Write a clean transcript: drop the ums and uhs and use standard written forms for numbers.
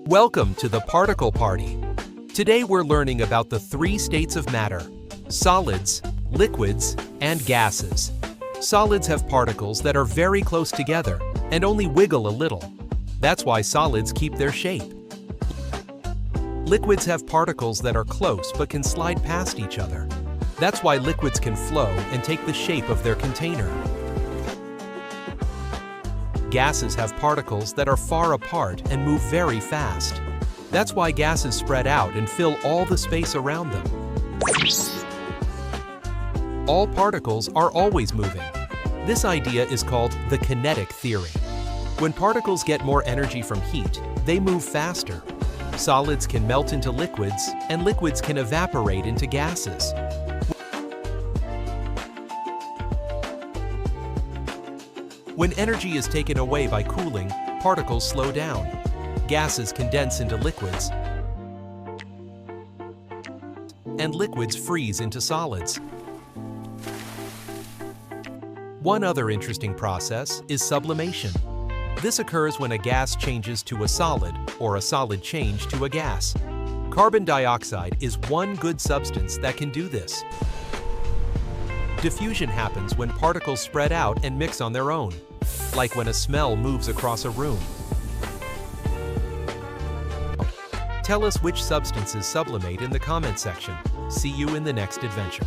Welcome to the Particle Party. Today we're learning about the three states of matter: solids, liquids, and gases. Solids have particles that are very close together and only wiggle a little. That's why solids keep their shape. Liquids have particles that are close but can slide past each other. That's why liquids can flow and take the shape of their container. Gases have particles that are far apart and move very fast. That's why gases spread out and fill all the space around them. All particles are always moving. This idea is called the kinetic theory. When particles get more energy from heat, they move faster. Solids can melt into liquids, and liquids can evaporate into gases. When energy is taken away by cooling, particles slow down. Gases condense into liquids, and liquids freeze into solids. One other interesting process is sublimation. This occurs when a gas changes to a solid or a solid change to a gas. Carbon dioxide is one good substance that can do this. Diffusion happens when particles spread out and mix on their own, like when a smell moves across a room. Tell us which substances sublimate in the comment section. See you in the next adventure.